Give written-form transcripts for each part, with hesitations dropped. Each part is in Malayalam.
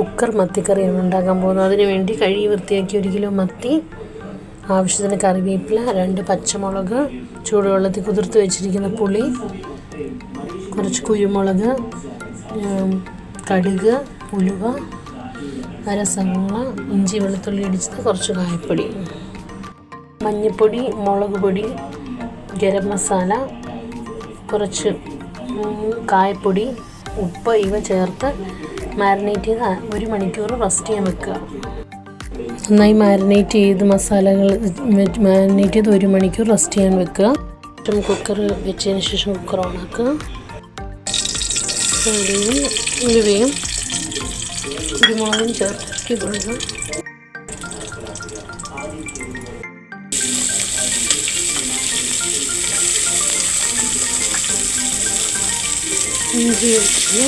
കുക്കർ മത്തിക്കറിയാണ് ഉണ്ടാക്കാൻ പോകുന്നത്. അതിന് വേണ്ടി കഴുകി വൃത്തിയാക്കി 1 കിലോ മത്തി, ആവശ്യത്തിന് കറിവേപ്പില, 2 പച്ചമുളക്, ചൂടുവെള്ളത്തിൽ കുതിർത്ത് വെച്ചിരിക്കുന്ന പുളി, കുറച്ച് കുരുമുളക്, കടുക്, ഉലുവ, അര സവാള, ഇഞ്ചി വെളുത്തുള്ളി ഇടിച്ചത്, കുറച്ച് കായപ്പൊടി, മഞ്ഞൾപ്പൊടി, മുളക് പൊടി, ഗരം മസാല, കുറച്ച് കായപ്പൊടി, ഉപ്പ് ഇവ ചേർത്ത് മാരിനേറ്റ് ചെയ്ത് 1 മണിക്കൂർ റെസ്റ്റ് ചെയ്യാൻ വെക്കുക. നന്നായി മാരിനേറ്റ് ചെയ്ത് മസാലകൾ മാരിനേറ്റ് ചെയ്ത് 1 മണിക്കൂർ റെസ്റ്റ് ചെയ്യാൻ വെക്കുക. കുക്കർ വെച്ചതിന് ശേഷം കുക്കർ ഓണാക്കുക. ഉലുവയും കുരുമുളകും ചേർത്ത് കൊടുക്കുക. ഇഞ്ചി വെച്ച്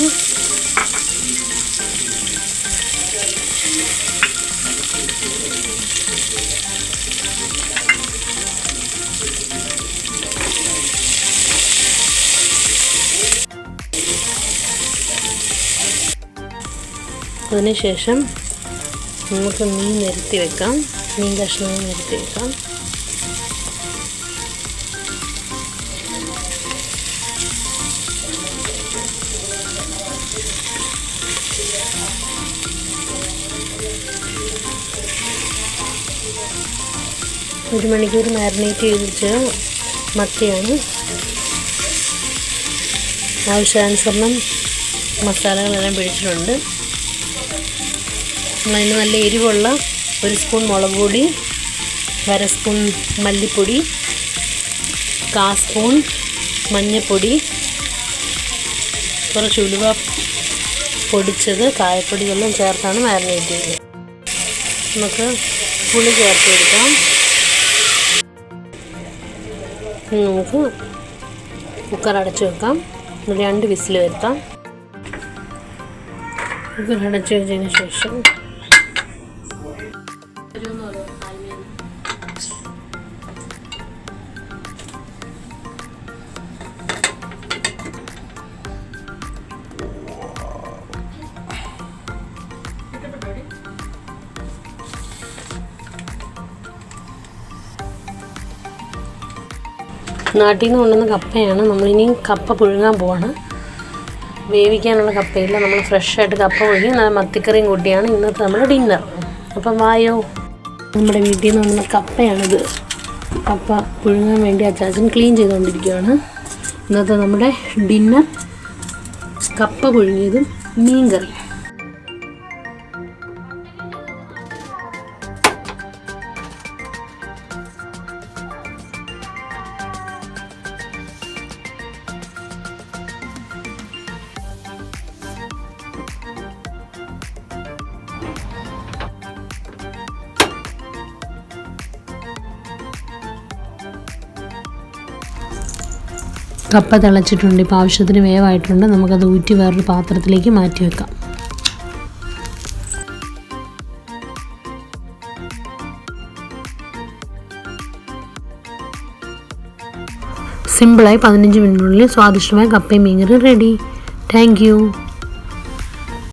അതിനുശേഷം നമുക്ക് മീൻ നിരത്തി വെക്കാം. മീൻ കഷ്ണങ്ങൾ നിരത്തി വെക്കാം. ഒരു മണിക്കൂർ മാരിനേറ്റ് ചെയ്ത് വെച്ച മത്തിയാണ്. ആവശ്യാനുസരണം മസാലകളെല്ലാം പിടിച്ചിട്ടുണ്ട്. നമ്മളതിന് നല്ല എരിവുള്ള 1 സ്പൂൺ മുളക് പൊടി, 1/2 സ്പൂൺ മല്ലിപ്പൊടി, 1/4 സ്പൂൺ മഞ്ഞൾപ്പൊടി, കുറച്ച് ഉലുവ പൊടിച്ചത്, കായപ്പൊടി എല്ലാം ചേർത്താണ് മാരിനേറ്റ് ചെയ്യുന്നത്. നമുക്ക് പുളി ചേർത്ത് കൊടുക്കാം. നമുക്ക് കുക്കർ അടച്ചു വെക്കാം. 2 വിസിൽ വരുത്താം. കുക്കർ അടച്ചു വെച്ചതിന് ശേഷം നാട്ടിൽ നിന്ന് കൊണ്ടുവന്ന കപ്പയാണ്. നമ്മളിനി കപ്പ പുഴുങ്ങാൻ പോവാണ്. വേവിക്കാനുള്ള കപ്പയില്ല, നമ്മൾ ഫ്രഷായിട്ട് കപ്പ പുഴുങ്ങി മത്തിക്കറിയും കൂട്ടിയാണ് ഇന്നത്തെ നമ്മുടെ ഡിന്നർ. അപ്പം വായോ, നമ്മുടെ വീട്ടിൽ നിന്ന് കൊണ്ടുവന്ന കപ്പയാണിത്. കപ്പ പുഴുങ്ങാൻ വേണ്ടി അച്ചാച്ചൻ ക്ലീൻ ചെയ്തുകൊണ്ടിരിക്കുകയാണ്. ഇന്നത്തെ നമ്മുടെ ഡിന്നർ കപ്പ പുഴുങ്ങിയതും മീൻ കറി. കപ്പ തിളച്ചിട്ടുണ്ട്. ഇപ്പോൾ ആവശ്യത്തിന് വേവായിട്ടുണ്ട്. നമുക്കത് ഊറ്റി വേറൊരു പാത്രത്തിലേക്ക് മാറ്റി വെക്കാം. സിമ്പിളായി 15 മിനിറ്റിനുള്ളിൽ സ്വാദിഷ്ടമായ കപ്പയും മീൻകറി റെഡി. Thank you.